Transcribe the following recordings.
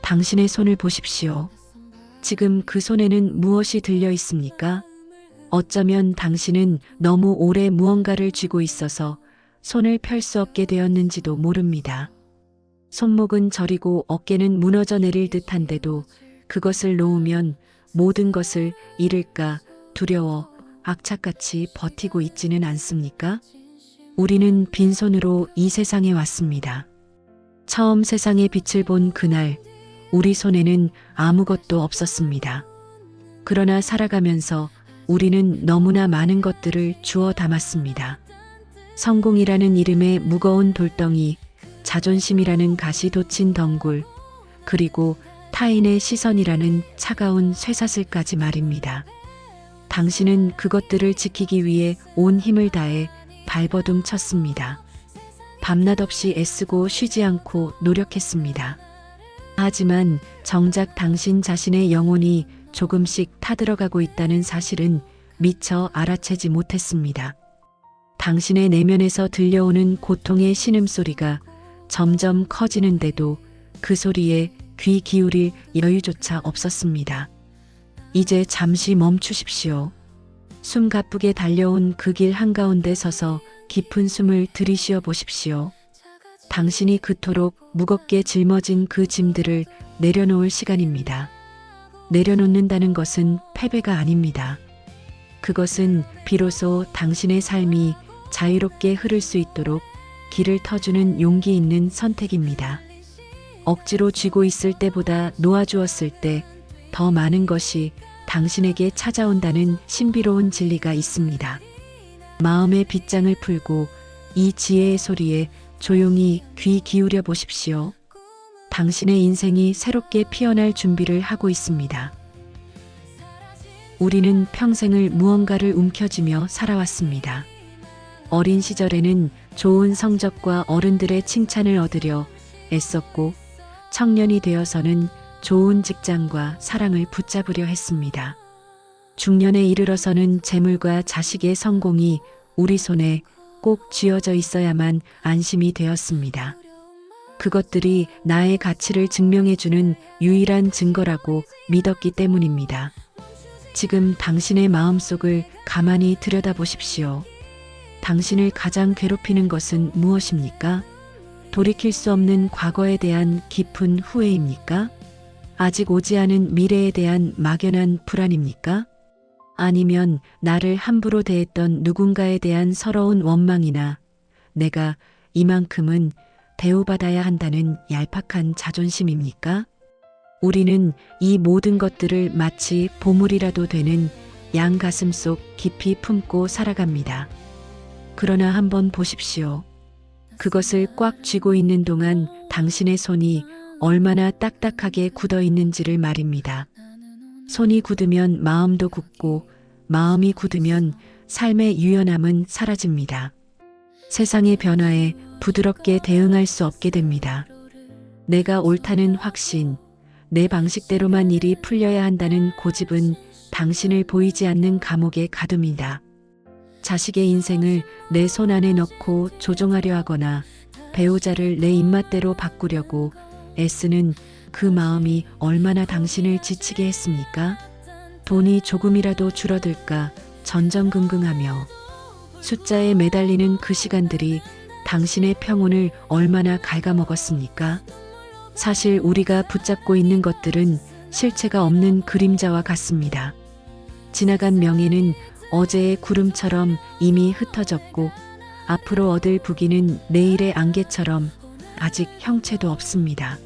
당신의 손을 보십시오. 지금 그 손에는 무엇이 들려 있습니까? 어쩌면 당신은 너무 오래 무언가를 쥐고 있어서 손을 펼 수 없게 되었는지도 모릅니다. 손목은 저리고 어깨는 무너져 내릴 듯한데도 그것을 놓으면 모든 것을 잃을까 두려워 악착같이 버티고 있지는 않습니까? 우리는 빈손으로 이 세상에 왔습니다. 처음 세상의 빛을 본 그날 우리 손에는 아무것도 없었습니다. 그러나 살아가면서 우리는 너무나 많은 것들을 주워 담았습니다. 성공이라는 이름의 무거운 돌덩이, 자존심이라는 가시 돋친 덩굴, 그리고 타인의 시선이라는 차가운 쇠사슬까지 말입니다. 당신은 그것들을 지키기 위해 온 힘을 다해 발버둥 쳤습니다. 밤낮 없이 애쓰고 쉬지 않고 노력했습니다. 하지만 정작 당신 자신의 영혼이 조금씩 타들어가고 있다는 사실은 미처 알아채지 못했습니다. 당신의 내면에서 들려오는 고통의 신음소리가 점점 커지는데도 그 소리에 귀 기울일 여유조차 없었습니다. 이제 잠시 멈추십시오. 숨 가쁘게 달려온 그 길 한가운데 서서 깊은 숨을 들이쉬어 보십시오. 당신이 그토록 무겁게 짊어진 그 짐들을 내려놓을 시간입니다. 내려놓는다는 것은 패배가 아닙니다. 그것은 비로소 당신의 삶이 자유롭게 흐를 수 있도록 길을 터주는 용기 있는 선택입니다. 억지로 쥐고 있을 때보다 놓아주었을 때 더 많은 것이 당신에게 찾아온다는 신비로운 진리가 있습니다. 마음의 빗장을 풀고 이 지혜의 소리에 조용히 귀 기울여 보십시오. 당신의 인생이 새롭게 피어날 준비를 하고 있습니다. 우리는 평생을 무언가를 움켜쥐며 살아왔습니다. 어린 시절에는 좋은 성적과 어른들의 칭찬을 얻으려 애썼고 청년이 되어서는 좋은 직장과 사랑을 붙잡으려 했습니다. 중년에 이르러서는 재물과 자식의 성공이 우리 손에 꼭 쥐어져 있어야만 안심이 되었습니다. 그것들이 나의 가치를 증명해주는 유일한 증거라고 믿었기 때문입니다. 지금 당신의 마음속을 가만히 들여다보십시오. 당신을 가장 괴롭히는 것은 무엇입니까? 돌이킬 수 없는 과거에 대한 깊은 후회입니까? 아직 오지 않은 미래에 대한 막연한 불안입니까? 아니면 나를 함부로 대했던 누군가에 대한 서러운 원망이나 내가 이만큼은 대우받아야 한다는 얄팍한 자존심입니까? 우리는 이 모든 것들을 마치 보물이라도 되는 양 가슴 속 깊이 품고 살아갑니다. 그러나 한번 보십시오. 그것을 꽉 쥐고 있는 동안 당신의 손이 얼마나 딱딱하게 굳어 있는지를 말입니다. 손이 굳으면 마음도 굳고 마음이 굳으면 삶의 유연함은 사라집니다. 세상의 변화에 부드럽게 대응할 수 없게 됩니다. 내가 옳다는 확신, 내 방식대로만 일이 풀려야 한다는 고집은 당신을 보이지 않는 감옥에 가둡니다. 자식의 인생을 내 손 안에 넣고 조종하려 하거나 배우자를 내 입맛대로 바꾸려고 애쓰는 그 마음이 얼마나 당신을 지치게 했습니까? 돈이 조금이라도 줄어들까 전전긍긍하며 숫자에 매달리는 그 시간들이 당신의 평온을 얼마나 갉아먹었습니까? 사실 우리가 붙잡고 있는 것들은 실체가 없는 그림자와 같습니다. 지나간 명예는 어제의 구름처럼 이미 흩어졌고 앞으로 얻을 부귀는 내일의 안개처럼 아직 형체도 없습니다.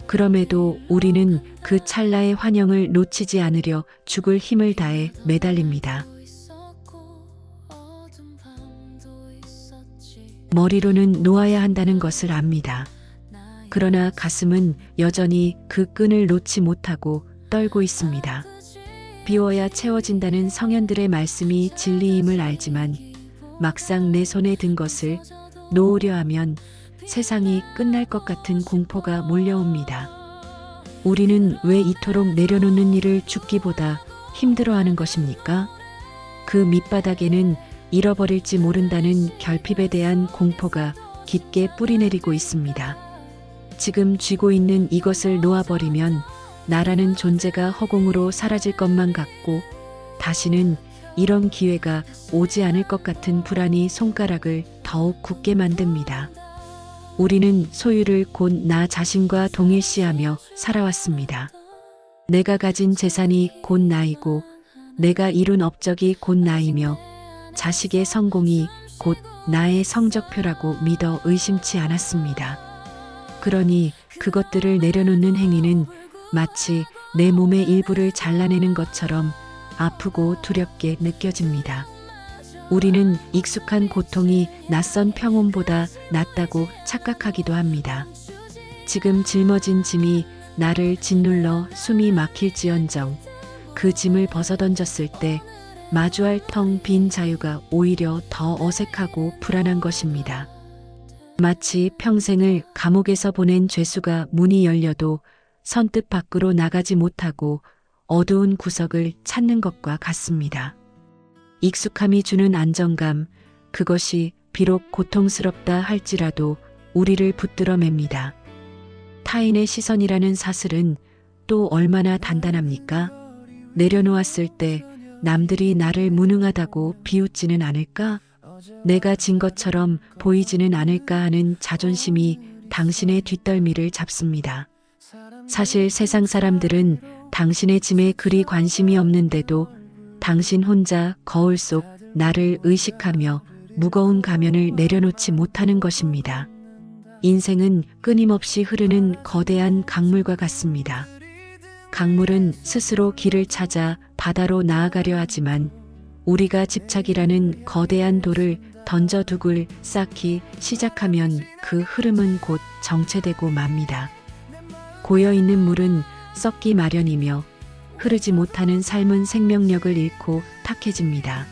그럼에도 우리는 그 찰나의 환영을 놓치지 않으려 죽을 힘을 다해 매달립니다. 머리로는 놓아야 한다는 것을 압니다. 그러나 가슴은 여전히 그 끈을 놓지 못하고 떨고 있습니다. 비워야 채워진다는 성현들의 말씀이 진리임을 알지만 막상 내 손에 든 것을 놓으려 하면 세상이 끝날 것 같은 공포가 몰려옵니다. 우리는 왜 이토록 내려놓는 일을 죽기보다 힘들어하는 것입니까? 그 밑바닥에는 잃어버릴지 모른다는 결핍에 대한 공포가 깊게 뿌리내리고 있습니다. 지금 쥐고 있는 이것을 놓아버리면 나라는 존재가 허공으로 사라질 것만 같고 다시는 이런 기회가 오지 않을 것 같은 불안이 손가락을 더욱 굳게 만듭니다. 우리는 소유를 곧 나 자신과 동일시하며 살아왔습니다. 내가 가진 재산이 곧 나이고 내가 이룬 업적이 곧 나이며 자식의 성공이 곧 나의 성적표라고 믿어 의심치 않았습니다. 그러니 그것들을 내려놓는 행위는 마치 내 몸의 일부를 잘라내는 것처럼 아프고 두렵게 느껴집니다. 우리는 익숙한 고통이 낯선 평온보다 낫다고 착각하기도 합니다. 지금 짊어진 짐이 나를 짓눌러 숨이 막힐지언정 그 짐을 벗어던졌을 때 마주할 텅 빈 자유가 오히려 더 어색하고 불안한 것입니다. 마치 평생을 감옥에서 보낸 죄수가 문이 열려도 선뜻 밖으로 나가지 못하고 어두운 구석을 찾는 것과 같습니다. 익숙함이 주는 안정감, 그것이 비록 고통스럽다 할지라도 우리를 붙들어 맵니다. 타인의 시선이라는 사슬은 또 얼마나 단단합니까? 내려놓았을 때 남들이 나를 무능하다고 비웃지는 않을까? 내가 진 것처럼 보이지는 않을까 하는 자존심이 당신의 뒷덜미를 잡습니다. 사실 세상 사람들은 당신의 짐에 그리 관심이 없는데도 당신 혼자 거울 속 나를 의식하며 무거운 가면을 내려놓지 못하는 것입니다. 인생은 끊임없이 흐르는 거대한 강물과 같습니다. 강물은 스스로 길을 찾아 바다로 나아가려 하지만 우리가 집착이라는 거대한 돌을 던져두굴 쌓기 시작하면 그 흐름은 곧 정체되고 맙니다. 고여있는 물은 썩기 마련이며 흐르지 못하는 삶은 생명력을 잃고 탁해집니다.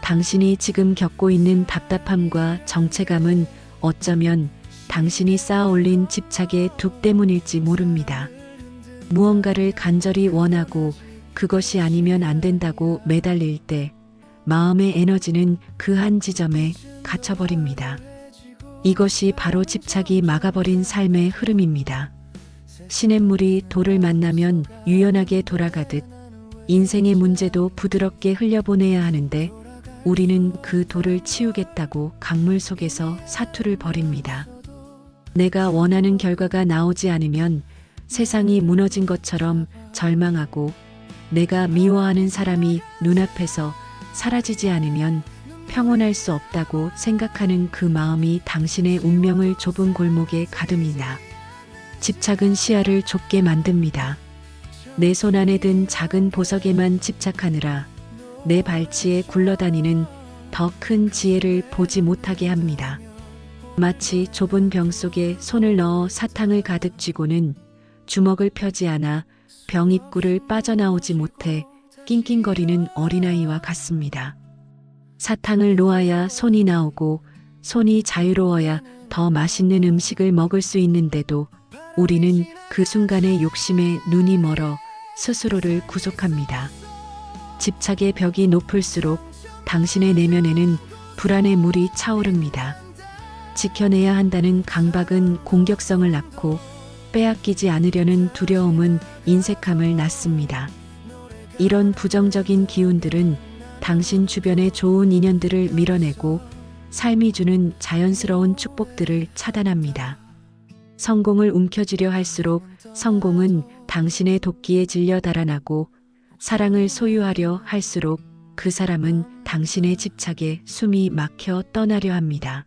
당신이 지금 겪고 있는 답답함과 정체감은 어쩌면 당신이 쌓아 올린 집착의 둑 때문일지 모릅니다. 무언가를 간절히 원하고 그것이 아니면 안 된다고 매달릴 때 마음의 에너지는 그 한 지점에 갇혀버립니다. 이것이 바로 집착이 막아버린 삶의 흐름입니다. 시냇물이 돌을 만나면 유연하게 돌아가듯 인생의 문제도 부드럽게 흘려보내야 하는데 우리는 그 돌을 치우겠다고 강물 속에서 사투를 벌입니다. 내가 원하는 결과가 나오지 않으면 세상이 무너진 것처럼 절망하고 내가 미워하는 사람이 눈앞에서 사라지지 않으면 평온할 수 없다고 생각하는 그 마음이 당신의 운명을 좁은 골목에 가둡니다. 집착은 시야를 좁게 만듭니다. 내 손 안에 든 작은 보석에만 집착하느라 내 발치에 굴러다니는 더 큰 지혜를 보지 못하게 합니다. 마치 좁은 병 속에 손을 넣어 사탕을 가득 쥐고는 주먹을 펴지 않아 병 입구를 빠져나오지 못해 낑낑거리는 어린아이와 같습니다. 사탕을 놓아야 손이 나오고 손이 자유로워야 더 맛있는 음식을 먹을 수 있는데도 우리는 그 순간의 욕심에 눈이 멀어 스스로를 구속합니다. 집착의 벽이 높을수록 당신의 내면에는 불안의 물이 차오릅니다. 지켜내야 한다는 강박은 공격성을 낳고 빼앗기지 않으려는 두려움은 인색함을 낳습니다. 이런 부정적인 기운들은 당신 주변의 좋은 인연들을 밀어내고 삶이 주는 자연스러운 축복들을 차단합니다. 성공을 움켜쥐려 할수록 성공은 당신의 도끼에 질려 달아나고 사랑을 소유하려 할수록 그 사람은 당신의 집착에 숨이 막혀 떠나려 합니다.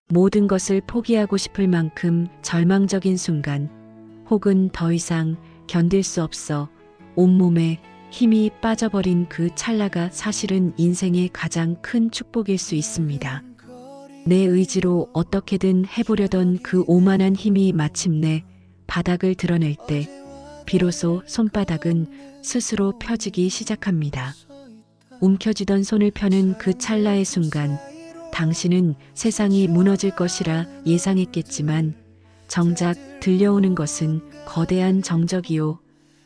모든 것을 포기하고 싶을 만큼 절망적인 순간 혹은 더 이상 견딜 수 없어 온몸에 힘이 빠져버린 그 찰나가 사실은 인생의 가장 큰 축복일 수 있습니다. 내 의지로 어떻게든 해보려던 그 오만한 힘이 마침내 바닥을 드러낼 때 비로소 손바닥은 스스로 펴지기 시작합니다. 움켜쥐던 손을 펴는 그 찰나의 순간 당신은 세상이 무너질 것이라 예상했겠지만 정작 들려오는 것은 거대한 정적이요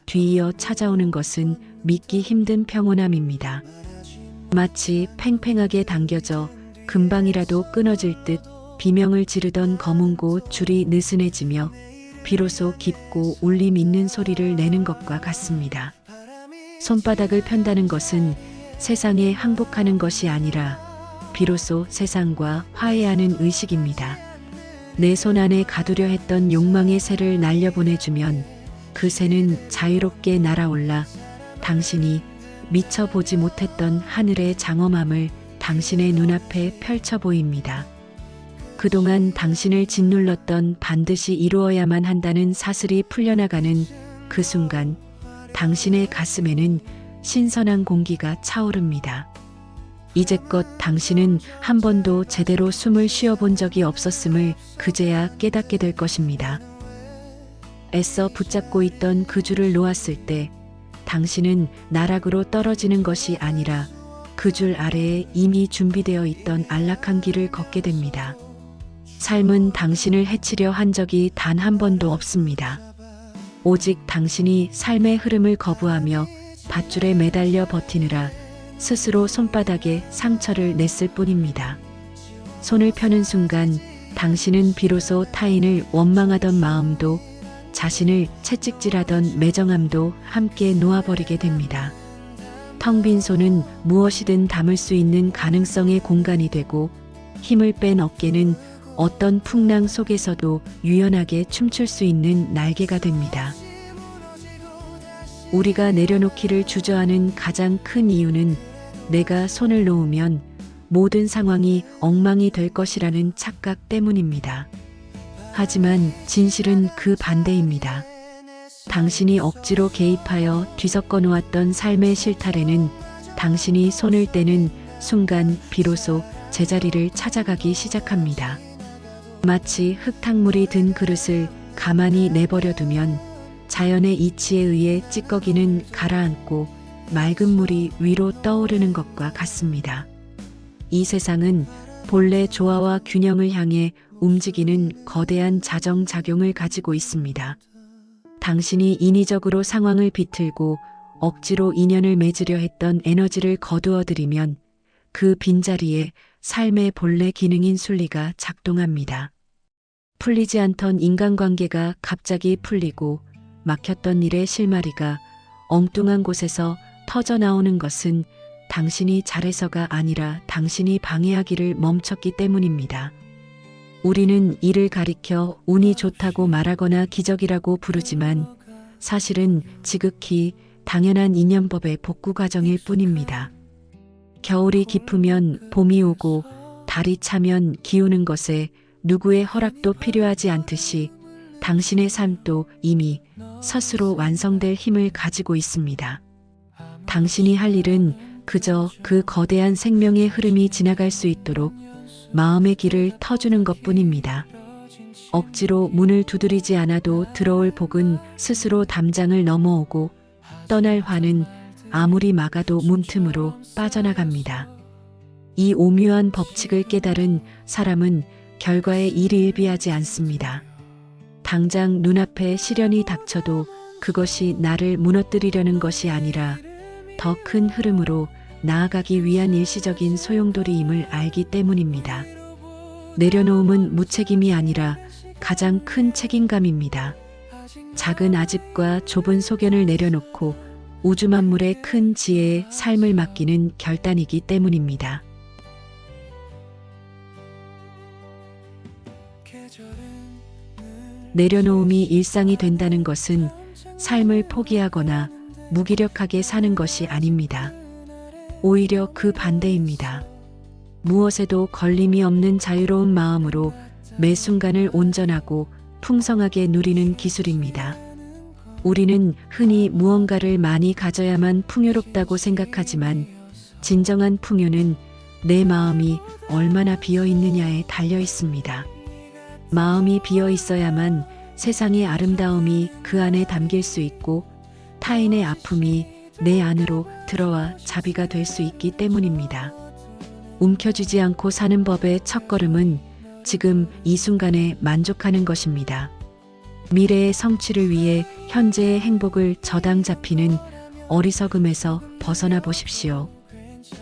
뒤이어 찾아오는 것은 믿기 힘든 평온함입니다. 마치 팽팽하게 당겨져 금방이라도 끊어질 듯 비명을 지르던 검은고 줄이 느슨해지며 비로소 깊고 울림 있는 소리를 내는 것과 같습니다. 손바닥을 편다는 것은 세상에 항복하는 것이 아니라 비로소 세상과 화해하는 의식입니다. 내 손 안에 가두려 했던 욕망의 새를 날려보내주면 그 새는 자유롭게 날아올라 당신이 미처 보지 못했던 하늘의 장엄함을 당신의 눈앞에 펼쳐 보입니다. 그동안 당신을 짓눌렀던 반드시 이루어야만 한다는 사슬이 풀려나가는 그 순간 당신의 가슴에는 신선한 공기가 차오릅니다. 이제껏 당신은 한 번도 제대로 숨을 쉬어본 적이 없었음을 그제야 깨닫게 될 것입니다. 애써 붙잡고 있던 그 줄을 놓았을 때 당신은 나락으로 떨어지는 것이 아니라 그 줄 아래에 이미 준비되어 있던 안락한 길을 걷게 됩니다. 삶은 당신을 해치려 한 적이 단 한 번도 없습니다. 오직 당신이 삶의 흐름을 거부하며 밧줄에 매달려 버티느라 스스로 손바닥에 상처를 냈을 뿐입니다. 손을 펴는 순간 당신은 비로소 타인을 원망하던 마음도 자신을 채찍질하던 매정함도 함께 놓아버리게 됩니다. 텅 빈 손은 무엇이든 담을 수 있는 가능성의 공간이 되고 힘을 뺀 어깨는 어떤 풍랑 속에서도 유연하게 춤출 수 있는 날개가 됩니다. 우리가 내려놓기를 주저하는 가장 큰 이유는 내가 손을 놓으면 모든 상황이 엉망이 될 것이라는 착각 때문입니다. 하지만 진실은 그 반대입니다. 당신이 억지로 개입하여 뒤섞어 놓았던 삶의 실타래는 당신이 손을 떼는 순간 비로소 제자리를 찾아가기 시작합니다. 마치 흙탕물이 든 그릇을 가만히 내버려 두면 자연의 이치에 의해 찌꺼기는 가라앉고 맑은 물이 위로 떠오르는 것과 같습니다. 이 세상은 본래 조화와 균형을 향해 움직이는 거대한 자정작용을 가지고 있습니다. 당신이 인위적으로 상황을 비틀고 억지로 인연을 맺으려 했던 에너지를 거두어들이면 그 빈자리에 삶의 본래 기능인 순리가 작동합니다. 풀리지 않던 인간관계가 갑자기 풀리고 막혔던 일의 실마리가 엉뚱한 곳에서 터져나오는 것은 당신이 잘해서가 아니라 당신이 방해하기를 멈췄기 때문입니다. 우리는 이를 가리켜 운이 좋다고 말하거나 기적이라고 부르지만 사실은 지극히 당연한 인연법의 복구 과정일 뿐입니다. 겨울이 깊으면 봄이 오고 달이 차면 기우는 것에 누구의 허락도 필요하지 않듯이 당신의 삶도 이미 스스로 완성될 힘을 가지고 있습니다. 당신이 할 일은 그저 그 거대한 생명의 흐름이 지나갈 수 있도록 마음의 길을 터주는 것뿐입니다. 억지로 문을 두드리지 않아도 들어올 복은 스스로 담장을 넘어오고 떠날 화는 아무리 막아도 문틈으로 빠져나갑니다. 이 오묘한 법칙을 깨달은 사람은 결과에 일희일비하지 않습니다. 당장 눈앞에 시련이 닥쳐도 그것이 나를 무너뜨리려는 것이 아니라 더 큰 흐름으로 나아가기 위한 일시적인 소용돌이임을 알기 때문입니다. 내려놓음은 무책임이 아니라 가장 큰 책임감입니다. 작은 아집과 좁은 소견을 내려놓고 우주 만물의 큰 지혜에 삶을 맡기는 결단이기 때문입니다. 내려놓음이 일상이 된다는 것은 삶을 포기하거나 무기력하게 사는 것이 아닙니다. 오히려 그 반대입니다. 무엇에도 걸림이 없는 자유로운 마음으로 매 순간을 온전하고 풍성하게 누리는 기술입니다. 우리는 흔히 무언가를 많이 가져야만 풍요롭다고 생각하지만 진정한 풍요는 내 마음이 얼마나 비어 있느냐에 달려 있습니다. 마음이 비어 있어야만 세상의 아름다움이 그 안에 담길 수 있고 타인의 아픔이 내 안으로 들어와 자비가 될 수 있기 때문입니다. 움켜쥐지 않고 사는 법의 첫걸음은 지금 이 순간에 만족하는 것입니다. 미래의 성취를 위해 현재의 행복을 저당 잡히는 어리석음에서 벗어나 보십시오.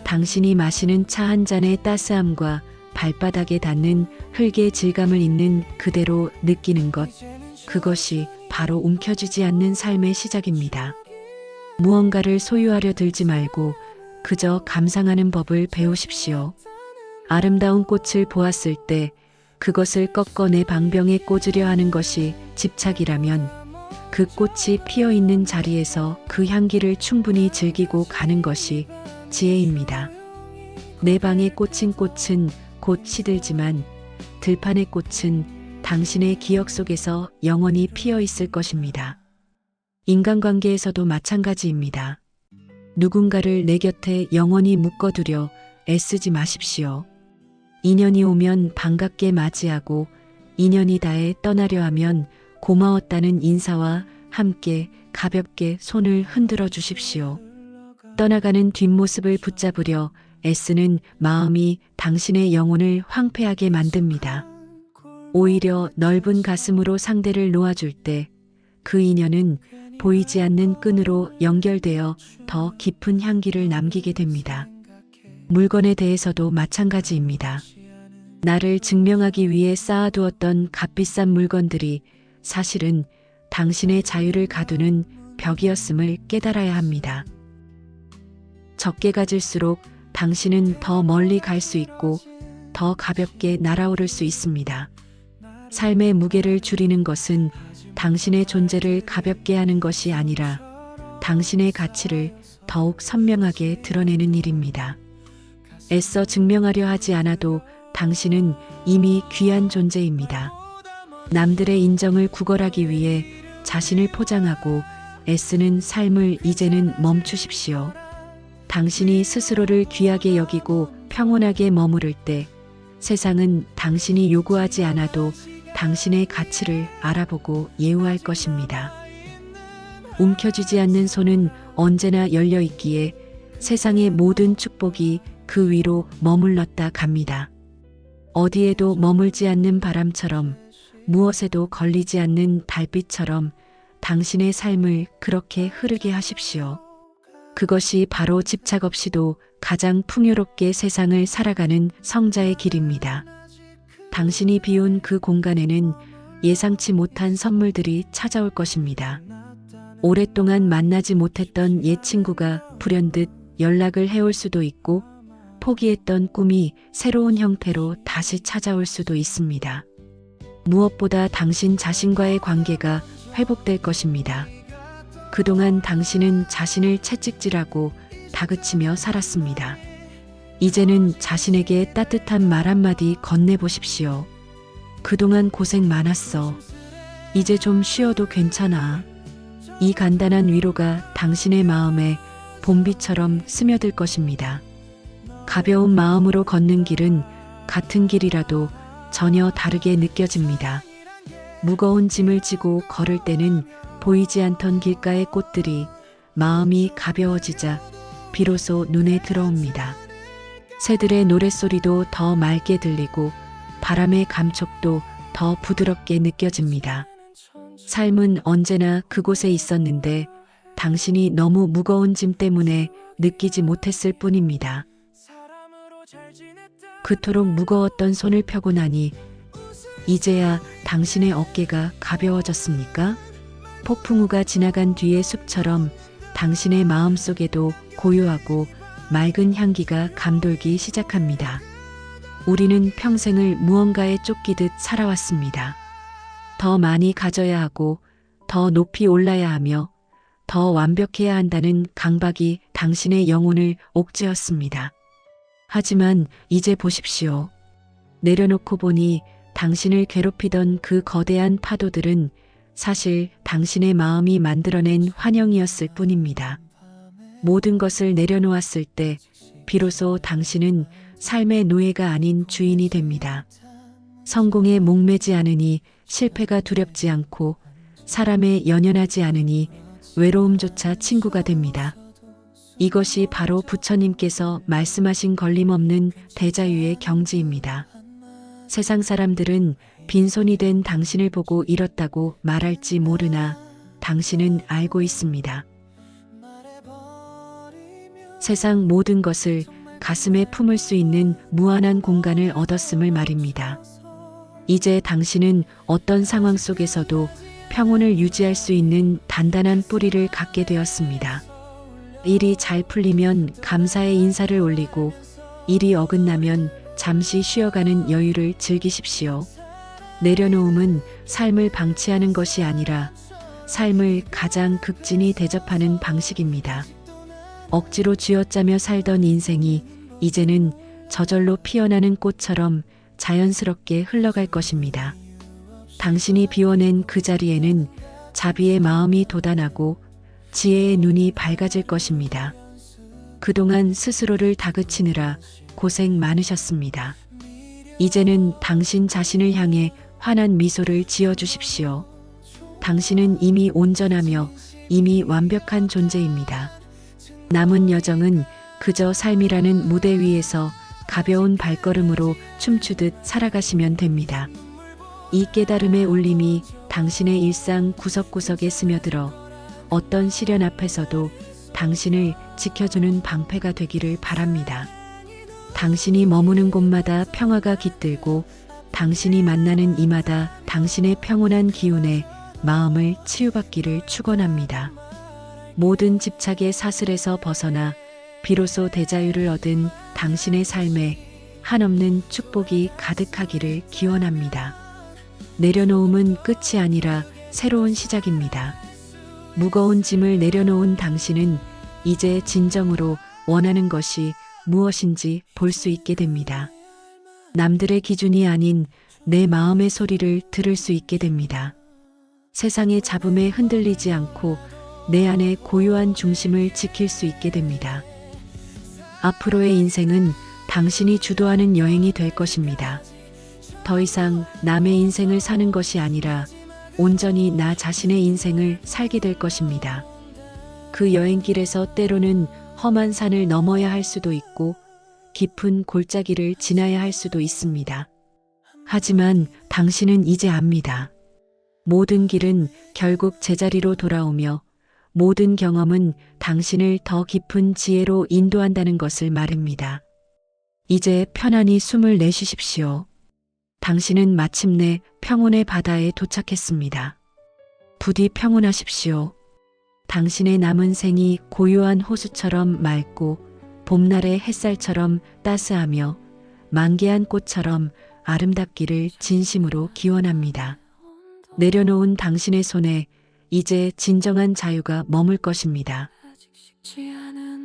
당신이 마시는 차 한 잔의 따스함과 발바닥에 닿는 흙의 질감을 있는 그대로 느끼는 것, 그것이 바로 움켜쥐지 않는 삶의 시작입니다. 무언가를 소유하려 들지 말고 그저 감상하는 법을 배우십시오. 아름다운 꽃을 보았을 때 그것을 꺾어 내 방병에 꽂으려 하는 것이 집착이라면 그 꽃이 피어 있는 자리에서 그 향기를 충분히 즐기고 가는 것이 지혜입니다. 내 방에 꽂힌 꽃은 곧 시들지만 들판의 꽃은 당신의 기억 속에서 영원히 피어 있을 것입니다. 인간관계에서도 마찬가지입니다. 누군가를 내 곁에 영원히 묶어두려 애쓰지 마십시오. 인연이 오면 반갑게 맞이하고 인연이 다해 떠나려 하면 고마웠다는 인사와 함께 가볍게 손을 흔들어 주십시오. 떠나가는 뒷모습을 붙잡으려 애쓰는 마음이 당신의 영혼을 황폐하게 만듭니다. 오히려 넓은 가슴으로 상대를 놓아줄 때 그 인연은 보이지 않는 끈으로 연결되어 더 깊은 향기를 남기게 됩니다. 물건에 대해서도 마찬가지입니다. 나를 증명하기 위해 쌓아두었던 값비싼 물건들이 사실은 당신의 자유를 가두는 벽이었음을 깨달아야 합니다. 적게 가질수록 당신은 더 멀리 갈 수 있고 더 가볍게 날아오를 수 있습니다. 삶의 무게를 줄이는 것은 당신의 존재를 가볍게 하는 것이 아니라 당신의 가치를 더욱 선명하게 드러내는 일입니다. 애써 증명하려 하지 않아도 당신은 이미 귀한 존재입니다. 남들의 인정을 구걸하기 위해 자신을 포장하고 애쓰는 삶을 이제는 멈추십시오. 당신이 스스로를 귀하게 여기고 평온하게 머무를 때 세상은 당신이 요구하지 않아도 당신의 가치를 알아보고 예우할 것입니다. 움켜쥐지 않는 손은 언제나 열려 있기에 세상의 모든 축복이 그 위로 머물렀다 갑니다. 어디에도 머물지 않는 바람처럼 무엇에도 걸리지 않는 달빛처럼 당신의 삶을 그렇게 흐르게 하십시오. 그것이 바로 집착 없이도 가장 풍요롭게 세상을 살아가는 성자의 길입니다. 당신이 비운 그 공간에는 예상치 못한 선물들이 찾아올 것입니다. 오랫동안 만나지 못했던 옛 친구가 불현듯 연락을 해올 수도 있고 포기했던 꿈이 새로운 형태로 다시 찾아올 수도 있습니다. 무엇보다 당신 자신과의 관계가 회복될 것입니다. 그동안 당신은 자신을 채찍질하고 다그치며 살았습니다. 이제는 자신에게 따뜻한 말 한마디 건네보십시오. 그동안 고생 많았어. 이제 좀 쉬어도 괜찮아. 이 간단한 위로가 당신의 마음에 봄비처럼 스며들 것입니다. 가벼운 마음으로 걷는 길은 같은 길이라도 전혀 다르게 느껴집니다. 무거운 짐을 지고 걸을 때는 보이지 않던 길가의 꽃들이 마음이 가벼워지자 비로소 눈에 들어옵니다. 새들의 노랫소리도 더 맑게 들리고 바람의 감촉도 더 부드럽게 느껴집니다. 삶은 언제나 그곳에 있었는데 당신이 너무 무거운 짐 때문에 느끼지 못했을 뿐입니다. 그토록 무거웠던 손을 펴고 나니 이제야 당신의 어깨가 가벼워졌습니까? 폭풍우가 지나간 뒤의 숲처럼 당신의 마음속에도 고요하고 맑은 향기가 감돌기 시작합니다. 우리는 평생을 무언가에 쫓기듯 살아왔습니다. 더 많이 가져야 하고 더 높이 올라야 하며 더 완벽해야 한다는 강박이 당신의 영혼을 옥죄었습니다. 하지만 이제 보십시오. 내려놓고 보니 당신을 괴롭히던 그 거대한 파도들은 사실 당신의 마음이 만들어낸 환영이었을 뿐입니다. 모든 것을 내려놓았을 때 비로소 당신은 삶의 노예가 아닌 주인이 됩니다. 성공에 목매지 않으니 실패가 두렵지 않고 사람에 연연하지 않으니 외로움조차 친구가 됩니다. 이것이 바로 부처님께서 말씀하신 걸림없는 대자유의 경지입니다. 세상 사람들은 빈손이 된 당신을 보고 잃었다고 말할지 모르나 당신은 알고 있습니다. 세상 모든 것을 가슴에 품을 수 있는 무한한 공간을 얻었음을 말입니다. 이제 당신은 어떤 상황 속에서도 평온을 유지할 수 있는 단단한 뿌리를 갖게 되었습니다. 일이 잘 풀리면 감사의 인사를 올리고 일이 어긋나면 잠시 쉬어가는 여유를 즐기십시오. 내려놓음은 삶을 방치하는 것이 아니라 삶을 가장 극진히 대접하는 방식입니다. 억지로 쥐어짜며 살던 인생이 이제는 저절로 피어나는 꽃처럼 자연스럽게 흘러갈 것입니다. 당신이 비워낸 그 자리에는 자비의 마음이 돋아나고 지혜의 눈이 밝아질 것입니다. 그동안 스스로를 다그치느라 고생 많으셨습니다. 이제는 당신 자신을 향해 환한 미소를 지어주십시오. 당신은 이미 온전하며 이미 완벽한 존재입니다. 남은 여정은 그저 삶이라는 무대 위에서 가벼운 발걸음으로 춤추듯 살아가시면 됩니다. 이 깨달음의 울림이 당신의 일상 구석구석에 스며들어 어떤 시련 앞에서도 당신을 지켜주는 방패가 되기를 바랍니다. 당신이 머무는 곳마다 평화가 깃들고 당신이 만나는 이마다 당신의 평온한 기운에 마음을 치유받기를 축원합니다. 모든 집착의 사슬에서 벗어나 비로소 대자유를 얻은 당신의 삶에 한없는 축복이 가득하기를 기원합니다. 내려놓음은 끝이 아니라 새로운 시작입니다. 무거운 짐을 내려놓은 당신은 이제 진정으로 원하는 것이 무엇인지 볼 수 있게 됩니다. 남들의 기준이 아닌 내 마음의 소리를 들을 수 있게 됩니다. 세상의 잡음에 흔들리지 않고 내 안의 고유한 중심을 지킬 수 있게 됩니다. 앞으로의 인생은 당신이 주도하는 여행이 될 것입니다. 더 이상 남의 인생을 사는 것이 아니라 온전히 나 자신의 인생을 살게 될 것입니다. 그 여행길에서 때로는 험한 산을 넘어야 할 수도 있고 깊은 골짜기를 지나야 할 수도 있습니다. 하지만 당신은 이제 압니다. 모든 길은 결국 제자리로 돌아오며 모든 경험은 당신을 더 깊은 지혜로 인도한다는 것을 말입니다. 이제 편안히 숨을 내쉬십시오. 당신은 마침내 평온의 바다에 도착했습니다. 부디 평온하십시오. 당신의 남은 생이 고요한 호수처럼 맑고 봄날의 햇살처럼 따스하며 만개한 꽃처럼 아름답기를 진심으로 기원합니다. 내려놓은 당신의 손에 이제 진정한 자유가 머물 것입니다. 아직 식지 않은